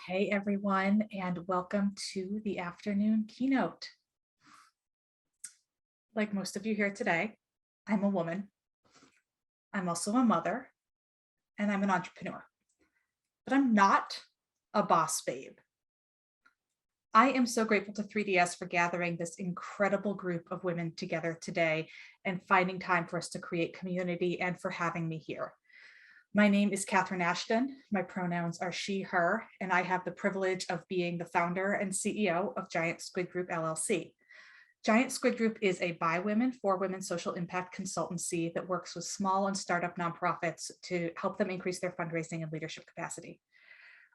Hey everyone, and welcome to the afternoon keynote. Like most of you here today, I'm a woman. I'm also a mother, and I'm an entrepreneur. But I'm not a boss babe. I am so grateful to 3DS for gathering this incredible group of women together today and finding time for us to create community and for having me here. My name is Catherine Ashton. My pronouns are she, her, and I have the privilege of being the founder and CEO of Giant Squid Group, LLC. Giant Squid Group is a ByWomen for women social impact consultancy that works with small and startup nonprofits to help them increase their fundraising and leadership capacity.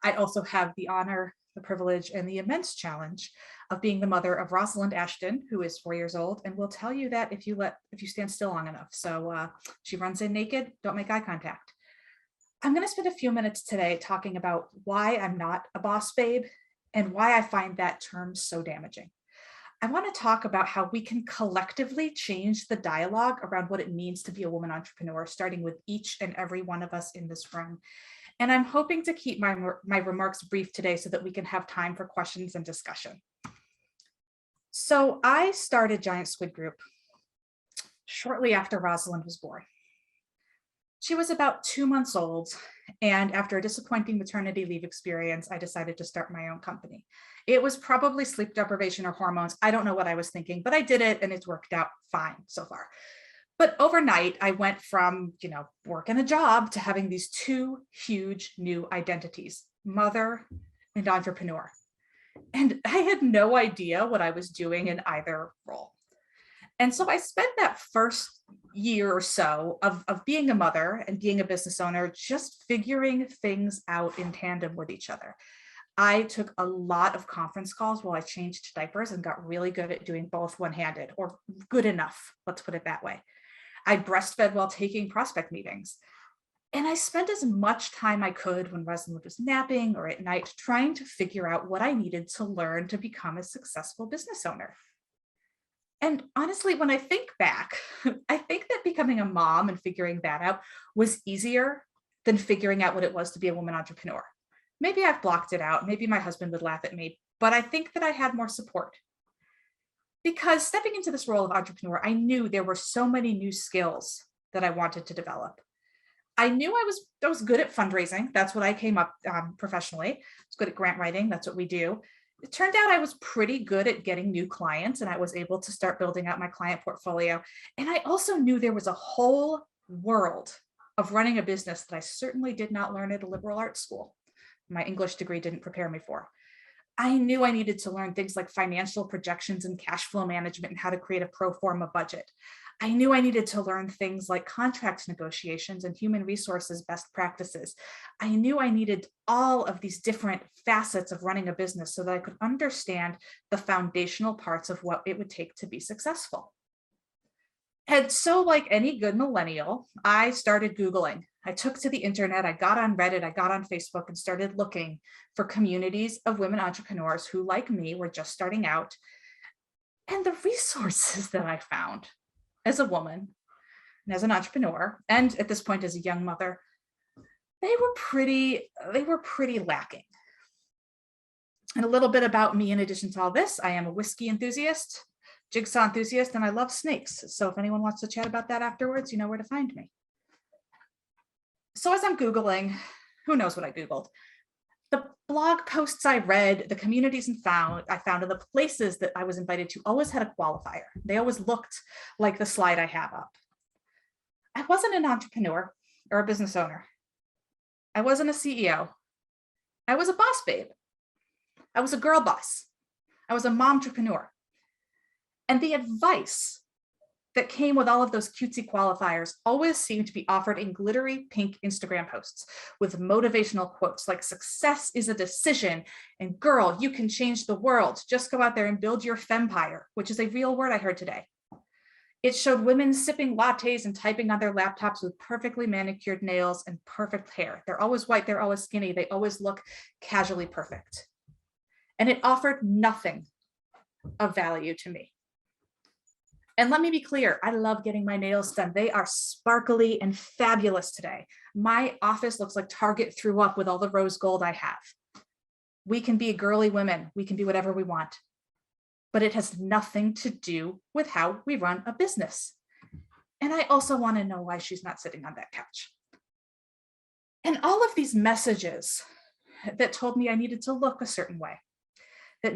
I also have the honor, the privilege, and the immense challenge of being the mother of Rosalind Ashton, who is 4 years old, and will tell you that if you stand still long enough. So she runs in naked, don't make eye contact. I'm going to spend a few minutes today talking about why I'm not a boss babe and why I find that term so damaging. I want to talk about how we can collectively change the dialogue around what it means to be a woman entrepreneur, starting with each and every one of us in this room. And I'm hoping to keep my remarks brief today so that we can have time for questions and discussion. So I started Giant Squid Group shortly after Rosalind was born. She was about 2 months old, and after a disappointing maternity leave experience, I decided to start my own company. It was probably sleep deprivation or hormones. I don't know what I was thinking, but I did it and it's worked out fine so far. But overnight, I went from, working a job to having these two huge new identities, mother and entrepreneur. And I had no idea what I was doing in either role. And so I spent that first year or so of being a mother and being a business owner, just figuring things out in tandem with each other. I took a lot of conference calls while I changed diapers and got really good at doing both one-handed, or good enough, let's put it that way. I breastfed while taking prospect meetings. And I spent as much time I could when Rosalind was napping or at night trying to figure out what I needed to learn to become a successful business owner. And honestly, when I think back, I think that becoming a mom and figuring that out was easier than figuring out what it was to be a woman entrepreneur. Maybe I've blocked it out. Maybe my husband would laugh at me, but I think that I had more support. Because stepping into this role of entrepreneur, I knew there were so many new skills that I wanted to develop. I knew I was good at fundraising. That's what I came up professionally. I was good at grant writing. That's what we do. It turned out I was pretty good at getting new clients, and I was able to start building out my client portfolio. And I also knew there was a whole world of running a business that I certainly did not learn at a liberal arts school. My English degree didn't prepare me for. I knew I needed to learn things like financial projections and cash flow management and how to create a pro forma budget. I knew I needed to learn things like contract negotiations and human resources best practices. I knew I needed all of these different facets of running a business so that I could understand the foundational parts of what it would take to be successful. And so, like any good millennial, I started Googling. I took to the internet, I got on Reddit, I got on Facebook and started looking for communities of women entrepreneurs who, like me, were just starting out. And the resources that I found as a woman and as an entrepreneur, and at this point as a young mother, they were pretty lacking. And a little bit about me in addition to all this: I am a whiskey enthusiast, jigsaw enthusiast, and I love snakes. So if anyone wants to chat about that afterwards, you know where to find me. So as I'm Googling, who knows what I Googled? The blog posts I read, the communities I found, and the places that I was invited to always had a qualifier. They always looked like the slide I have up. I wasn't an entrepreneur or a business owner. I wasn't a CEO. I was a boss babe. I was a girl boss. I was a momtrepreneur. And the advice that came with all of those cutesy qualifiers always seemed to be offered in glittery pink Instagram posts with motivational quotes like "success is a decision" and "girl, you can change the world. Just go out there and build your fempire," which is a real word I heard today. It showed women sipping lattes and typing on their laptops with perfectly manicured nails and perfect hair. They're always white, they're always skinny, they always look casually perfect. And it offered nothing of value to me. And let me be clear, I love getting my nails done. They are sparkly and fabulous today. My office looks like Target threw up with all the rose gold I have. We can be girly women. We can be whatever we want. But it has nothing to do with how we run a business. And I also want to know why she's not sitting on that couch. And all of these messages that told me I needed to look a certain way, I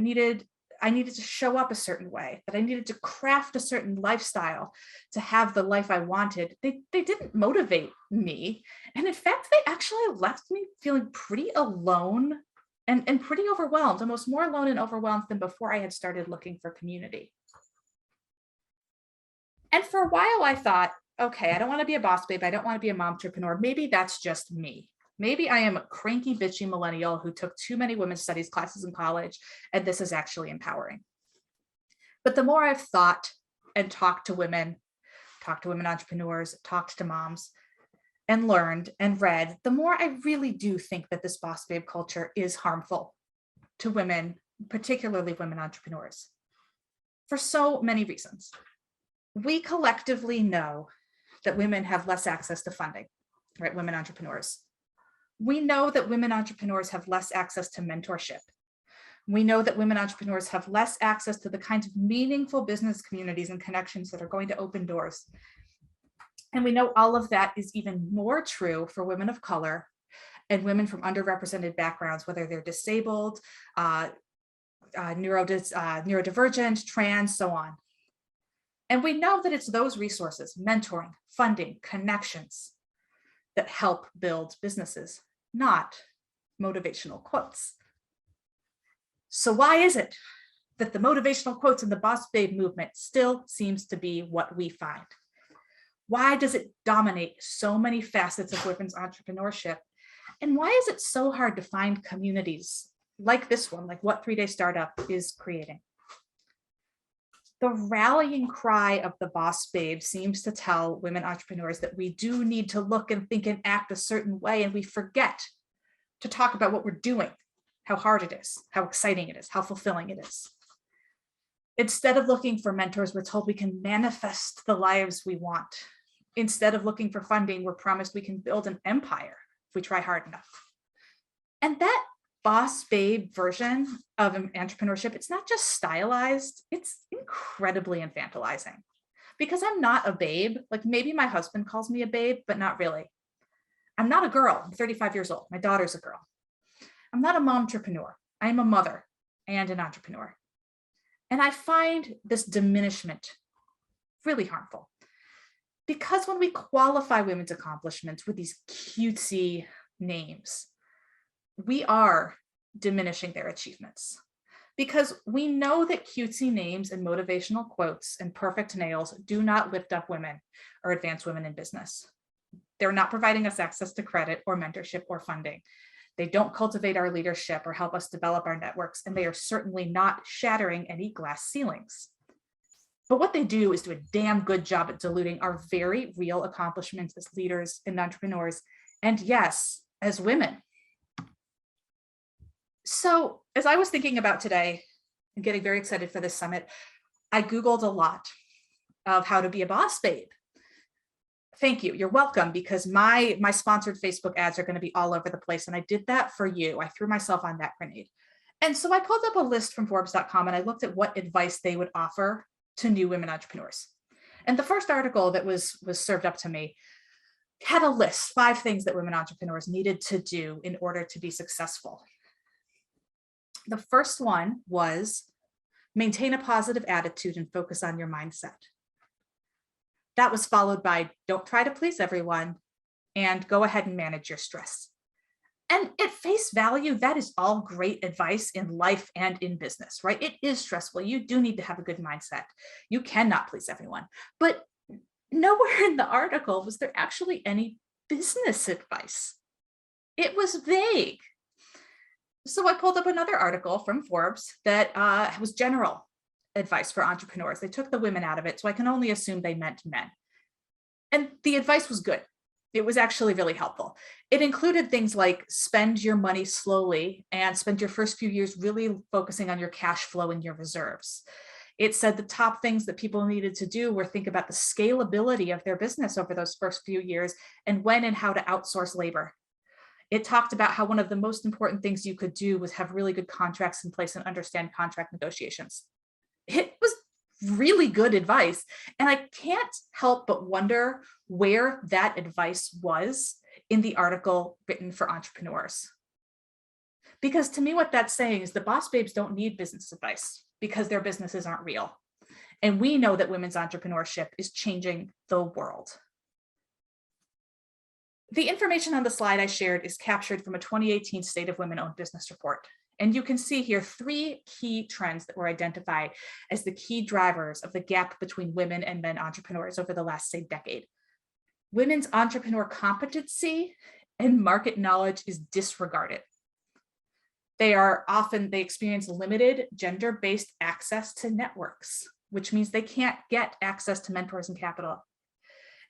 needed to show up a certain way, that I needed to craft a certain lifestyle to have the life I wanted, they didn't motivate me. And in fact, they actually left me feeling pretty alone and pretty overwhelmed, almost more alone and overwhelmed than before I had started looking for community. And for a while I thought, okay, I don't want to be a boss babe. I don't want to be a mom entrepreneur. Maybe that's just me. Maybe I am a cranky, bitchy millennial who took too many women's studies classes in college, and this is actually empowering. But the more I've thought and talked to women entrepreneurs, talked to moms, and learned and read, the more I really do think that this boss babe culture is harmful to women, particularly women entrepreneurs, for so many reasons. We collectively know that women have less access to funding, right? Women entrepreneurs. We know that women entrepreneurs have less access to mentorship. We know that women entrepreneurs have less access to the kinds of meaningful business communities and connections that are going to open doors. And we know all of that is even more true for women of color and women from underrepresented backgrounds, whether they're disabled, neurodivergent, trans, so on. And we know that it's those resources, mentoring, funding, connections, that help build businesses, not motivational quotes. So why is it that the motivational quotes in the boss babe movement still seems to be what we find? Why does it dominate so many facets of women's entrepreneurship? And why is it so hard to find communities like this one, like what 3-Day Startup is creating? The rallying cry of the boss babe seems to tell women entrepreneurs that we do need to look and think and act a certain way, and we forget to talk about what we're doing, how hard it is, how exciting it is, how fulfilling it is. Instead of looking for mentors, we're told we can manifest the lives we want. Instead of looking for funding, we're promised we can build an empire if we try hard enough. And that boss babe version of entrepreneurship, it's not just stylized, it's incredibly infantilizing. Because I'm not a babe, like maybe my husband calls me a babe, but not really. I'm not a girl, I'm 35 years old, my daughter's a girl. I'm not a mom entrepreneur, I am a mother and an entrepreneur. And I find this diminishment really harmful. Because when we qualify women's accomplishments with these cutesy names, we are diminishing their achievements. Because we know that cutesy names and motivational quotes and perfect nails do not lift up women or advance women in business. They're not providing us access to credit or mentorship or funding. They don't cultivate our leadership or help us develop our networks, and they are certainly not shattering any glass ceilings. But what they do is do a damn good job at diluting our very real accomplishments as leaders and entrepreneurs, and yes, as women. So as I was thinking about today and getting very excited for this summit, I Googled a lot of how to be a boss babe. Thank you, you're welcome, because my sponsored Facebook ads are going to be all over the place, and I did that for you. I threw myself on that grenade. And so I pulled up a list from Forbes.com and I looked at what advice they would offer to new women entrepreneurs. And the first article that was served up to me had a list, 5 things that women entrepreneurs needed to do in order to be successful. The first one was maintain a positive attitude and focus on your mindset. That was followed by don't try to please everyone and go ahead and manage your stress. And at face value, that is all great advice in life and in business, right? It is stressful. You do need to have a good mindset. You cannot please everyone. But nowhere in the article was there actually any business advice. It was vague. So I pulled up another article from Forbes that was general advice for entrepreneurs. They took the women out of it, so I can only assume they meant men. And the advice was good. It was actually really helpful. It included things like spend your money slowly and spend your first few years really focusing on your cash flow and your reserves. It said the top things that people needed to do were think about the scalability of their business over those first few years and when and how to outsource labor. It talked about how one of the most important things you could do was have really good contracts in place and understand contract negotiations. It was really good advice. And I can't help but wonder where that advice was in the article written for entrepreneurs. Because to me, what that's saying is the boss babes don't need business advice because their businesses aren't real. And we know that women's entrepreneurship is changing the world. The information on the slide I shared is captured from a 2018 State of Women-Owned Business report. And you can see here 3 key trends that were identified as the key drivers of the gap between women and men entrepreneurs over the last, say, decade. Women's entrepreneur competency and market knowledge is disregarded. They experience limited gender-based access to networks, which means they can't get access to mentors and capital.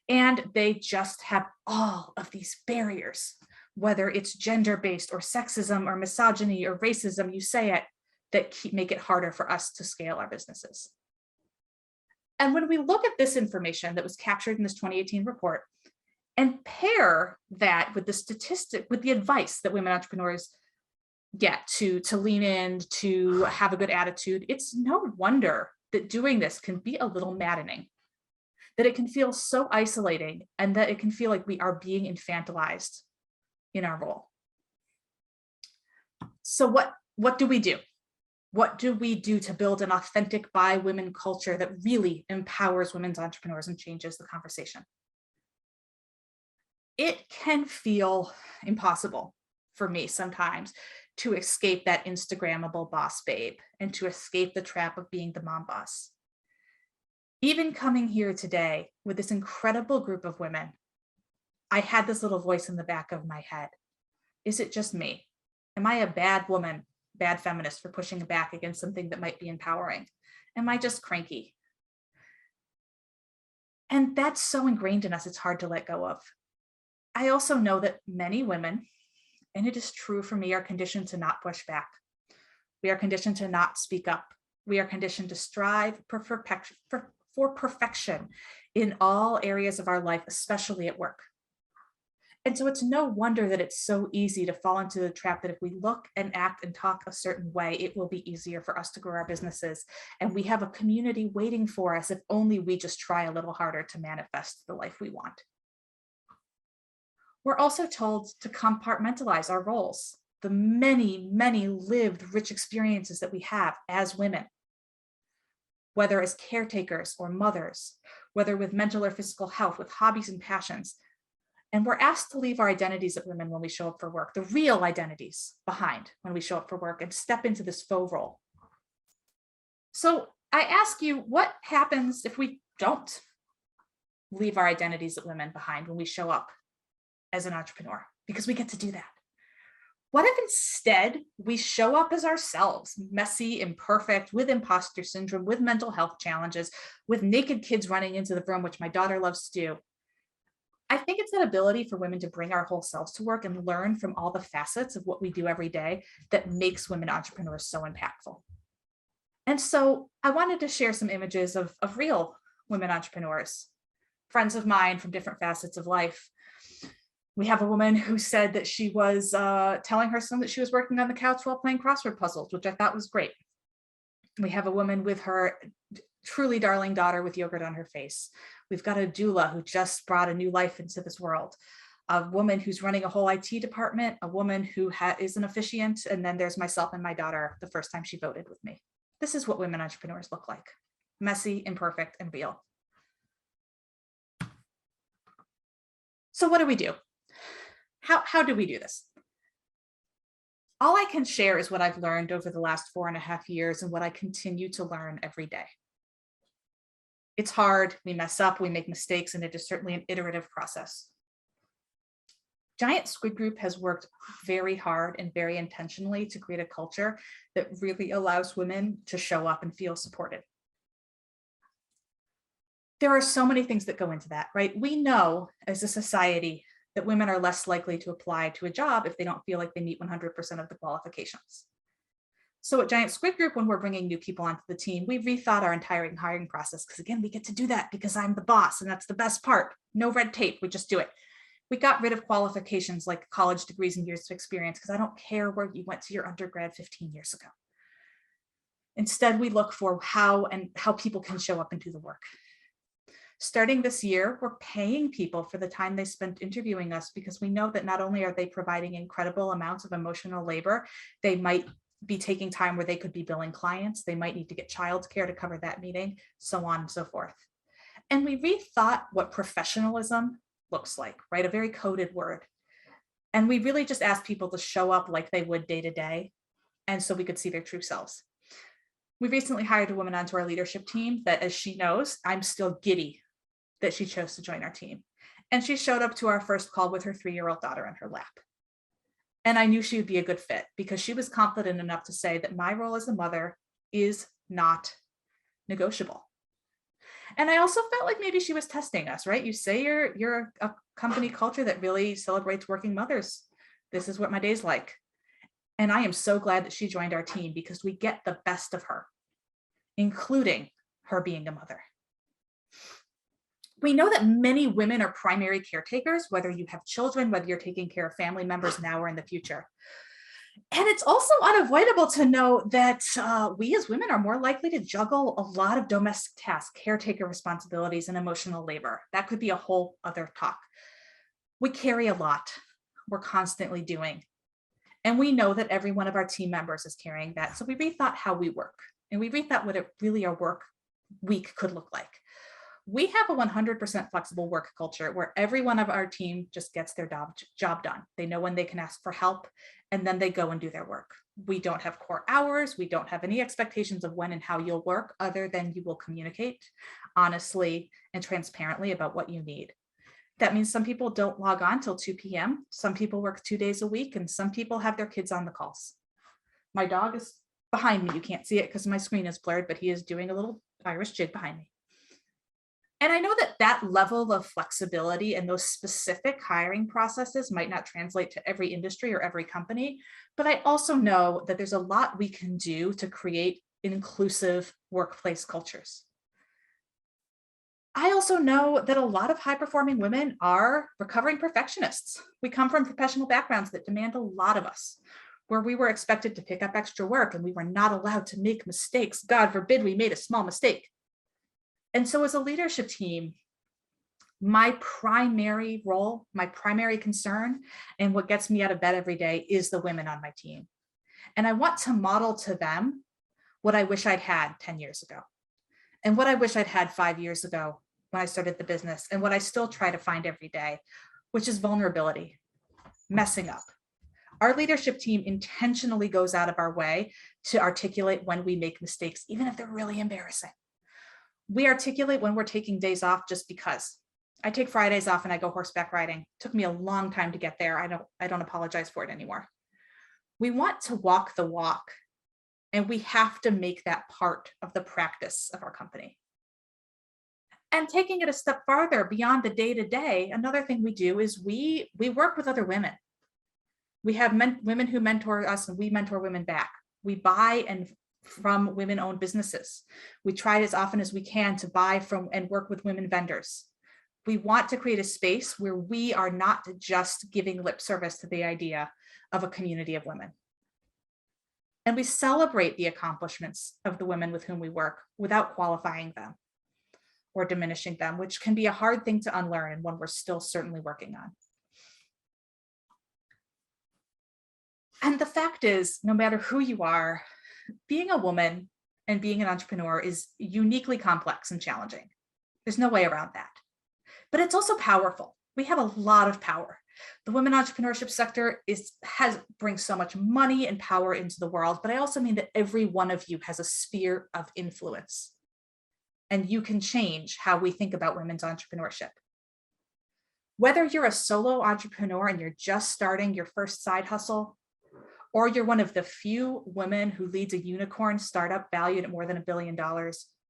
And they just have all of these barriers, whether it's gender-based or sexism or misogyny or racism, you say it, that make it harder for us to scale our businesses. And when we look at this information that was captured in this 2018 report and pair that with the advice that women entrepreneurs get to lean in, to have a good attitude, it's no wonder that doing this can be a little maddening, that it can feel so isolating, and that it can feel like we are being infantilized in our role. So what do we do? What do we do to build an authentic ByWomen culture that really empowers women's entrepreneurs and changes the conversation? It can feel impossible for me sometimes to escape that Instagrammable boss babe and to escape the trap of being the mom boss. Even coming here today with this incredible group of women, I had this little voice in the back of my head. Is it just me? Am I a bad woman, bad feminist for pushing back against something that might be empowering? Am I just cranky? And that's so ingrained in us, it's hard to let go of. I also know that many women, and it is true for me, are conditioned to not push back. We are conditioned to not speak up. We are conditioned to strive for perfection in all areas of our life, especially at work. And so it's no wonder that it's so easy to fall into the trap that if we look and act and talk a certain way, it will be easier for us to grow our businesses. And we have a community waiting for us if only we just try a little harder to manifest the life we want. We're also told to compartmentalize our roles, the many, many lived rich experiences that we have as women, whether as caretakers or mothers, whether with mental or physical health, with hobbies and passions. And we're asked to leave our identities as women when we show up for work, the real identities behind when we show up for work, and step into this faux role. So I ask you, what happens if we don't leave our identities as women behind when we show up as an entrepreneur? Because we get to do that. What if instead we show up as ourselves, messy, imperfect, with imposter syndrome, with mental health challenges, with naked kids running into the room, which my daughter loves to do? I think it's that ability for women to bring our whole selves to work and learn from all the facets of what we do every day that makes women entrepreneurs so impactful. And so I wanted to share some images of real women entrepreneurs, friends of mine from different facets of life. We have a woman who said that she was telling her son that she was working on the couch while playing crossword puzzles, which I thought was great. We have a woman with her truly darling daughter with yogurt on her face. We've got a doula who just brought a new life into this world, a woman who's running a whole IT department, a woman who is an officiant, and then there's myself and my daughter the first time she voted with me. This is what women entrepreneurs look like: messy, imperfect, and real. So what do we do? How do we do this? All I can share is what I've learned over the last 4.5 years and what I continue to learn every day. It's hard, we mess up, we make mistakes, and it is certainly an iterative process. Giant Squid Group has worked very hard and very intentionally to create a culture that really allows women to show up and feel supported. There are so many things that go into that, right? We know as a society that women are less likely to apply to a job if they don't feel like they meet 100% of the qualifications. So at Giant Squid Group, when we're bringing new people onto the team, we rethought our entire hiring process, because again, we get to do that because I'm the boss, and that's the best part. No red tape, we just do it. We got rid of qualifications like college degrees and years of experience because I don't care where you went to your undergrad 15 years ago. Instead, we look for how people can show up and do the work. Starting this year, we're paying people for the time they spent interviewing us because we know that not only are they providing incredible amounts of emotional labor, they might be taking time where they could be billing clients, they might need to get childcare to cover that meeting, so on and so forth. And we rethought what professionalism looks like, right? A very coded word. And we really just asked people to show up like they would day to day, and so we could see their true selves. We recently hired a woman onto our leadership team that, as she knows, I'm still giddy that she chose to join our team. And she showed up to our first call with her 3-year-old daughter in her lap. And I knew she would be a good fit because she was confident enough to say that my role as a mother is not negotiable. And I also felt like maybe she was testing us, right? You say you're a company culture that really celebrates working mothers. This is what my day's like. And I am so glad that she joined our team because we get the best of her, including her being a mother. We know that many women are primary caretakers, whether you have children, whether you're taking care of family members now or in the future. And it's also unavoidable to know that we as women are more likely to juggle a lot of domestic tasks, caretaker responsibilities, and emotional labor. That could be a whole other talk. We carry a lot. We're constantly doing. And we know that every one of our team members is carrying that. So we rethought how we work. And we rethought what our work week could look like. We have a 100% flexible work culture where every one of our team just gets their job done. They know when they can ask for help, and then they go and do their work. We don't have core hours. We don't have any expectations of when and how you'll work other than you will communicate honestly and transparently about what you need. That means some people don't log on till 2 p.m. Some people work 2 days a week, and some people have their kids on the calls. My dog is behind me. You can't see it because my screen is blurred, but he is doing a little Irish jig behind me. And I know that level of flexibility and those specific hiring processes might not translate to every industry or every company, but I also know that there's a lot we can do to create inclusive workplace cultures. I also know that a lot of high-performing women are recovering perfectionists. We come from professional backgrounds that demand a lot of us, where we were expected to pick up extra work and we were not allowed to make mistakes. God forbid we made a small mistake. And so as a leadership team, my primary role, my primary concern, and what gets me out of bed every day is the women on my team. And I want to model to them what I wish I'd had 10 years ago, and what I wish I'd had 5 years ago when I started the business, and what I still try to find every day, which is vulnerability, messing up. Our leadership team intentionally goes out of our way to articulate when we make mistakes, even if they're really embarrassing. We articulate when we're taking days off just because. I take Fridays off and I go horseback riding. It took me a long time to get there. I don't apologize for it anymore. We want to walk the walk, and we have to make that part of the practice of our company. And taking it a step farther beyond the day-to-day, another thing we do is we work with other women. We have women who mentor us, and we mentor women back. We buy from women-owned businesses. We try as often as we can to buy from and work with women vendors. We want to create a space where we are not just giving lip service to the idea of a community of women. And we celebrate the accomplishments of the women with whom we work without qualifying them or diminishing them, which can be a hard thing to unlearn and one we're still certainly working on. And the fact is, no matter who you are, being a woman and being an entrepreneur is uniquely complex and challenging. There's no way around that. But it's also powerful. We have a lot of power. The women entrepreneurship sector brings so much money and power into the world, but I also mean that every one of you has a sphere of influence, and you can change how we think about women's entrepreneurship. Whether you're a solo entrepreneur and you're just starting your first side hustle, or you're one of the few women who leads a unicorn startup valued at more than $1 billion,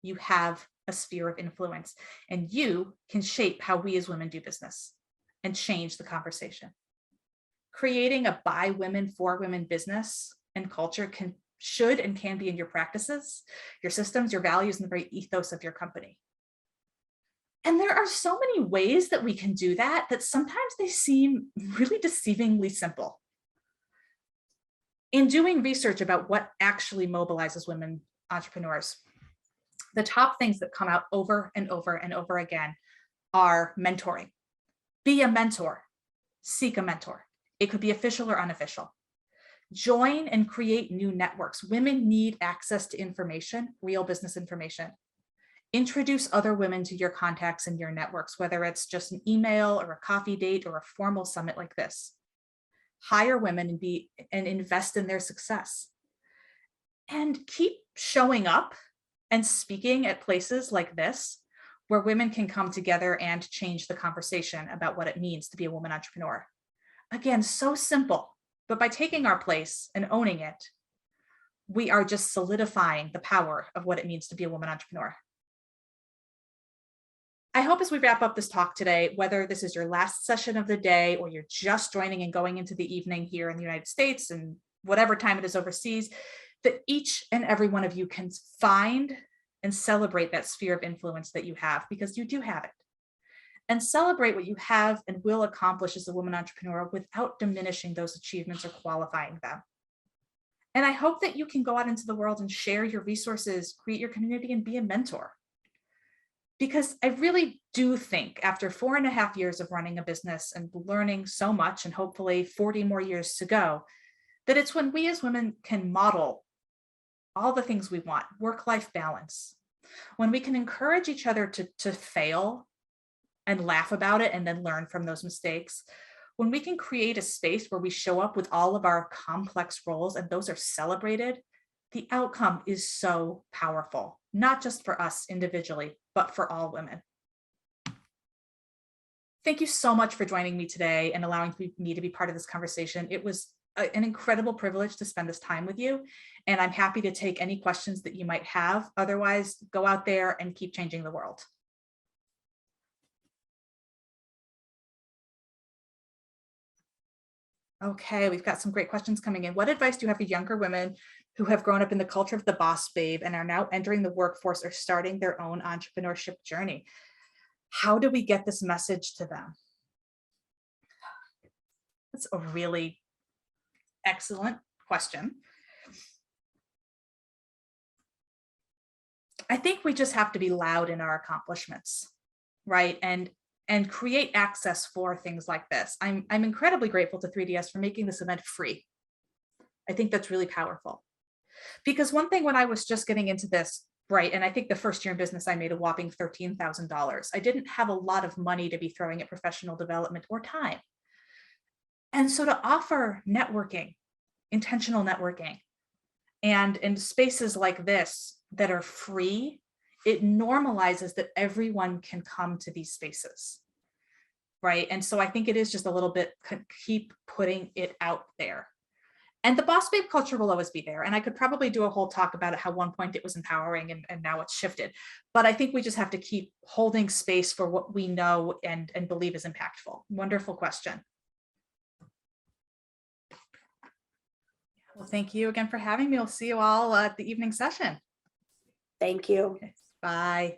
you have a sphere of influence, and you can shape how we as women do business and change the conversation. Creating a by women, for women business and culture should and can be in your practices, your systems, your values, and the very ethos of your company. And there are so many ways that we can do that, that sometimes they seem really deceivingly simple. In doing research about what actually mobilizes women entrepreneurs, the top things that come out over and over and over again are mentoring. Be a mentor, seek a mentor. It could be official or unofficial. Join and create new networks. Women need access to information, real business information. Introduce other women to your contacts and your networks, whether it's just an email or a coffee date or a formal summit like this. Hire women and invest in their success. And keep showing up and speaking at places like this, where women can come together and change the conversation about what it means to be a woman entrepreneur. Again, so simple, but by taking our place and owning it, we are just solidifying the power of what it means to be a woman entrepreneur. I hope as we wrap up this talk today, whether this is your last session of the day or you're just joining and going into the evening here in the United States and whatever time it is overseas, that each and every one of you can find and celebrate that sphere of influence that you have, because you do have it. And celebrate what you have and will accomplish as a woman entrepreneur without diminishing those achievements or qualifying them. And I hope that you can go out into the world and share your resources, create your community, and be a mentor. Because I really do think after 4.5 years of running a business and learning so much, and hopefully 40 more years to go, that it's when we as women can model all the things we want, work-life balance, when we can encourage each other to fail and laugh about it and then learn from those mistakes, when we can create a space where we show up with all of our complex roles and those are celebrated, the outcome is so powerful, not just for us individually, but for all women. Thank you so much for joining me today and allowing me to be part of this conversation. It was an incredible privilege to spend this time with you, and I'm happy to take any questions that you might have. Otherwise, go out there and keep changing the world. Okay, we've got some great questions coming in. What advice do you have for younger women who have grown up in the culture of the boss babe and are now entering the workforce or starting their own entrepreneurship journey? How do we get this message to them? That's a really excellent question. I think we just have to be loud in our accomplishments, right? And create access for things like this. I'm incredibly grateful to 3DS for making this event free. I think that's really powerful. Because one thing when I was just getting into this, right, and I think the first year in business, I made a whopping $13,000. I didn't have a lot of money to be throwing at professional development or time. And so to offer networking, intentional networking, and in spaces like this that are free, it normalizes that everyone can come to these spaces, right? And so I think it is just a little bit, keep putting it out there. And the boss babe culture will always be there. And I could probably do a whole talk about it, how one point it was empowering and now it's shifted. But I think we just have to keep holding space for what we know and believe is impactful. Wonderful question. Well, thank you again for having me. We'll see you all at the evening session. Thank you. Okay, bye.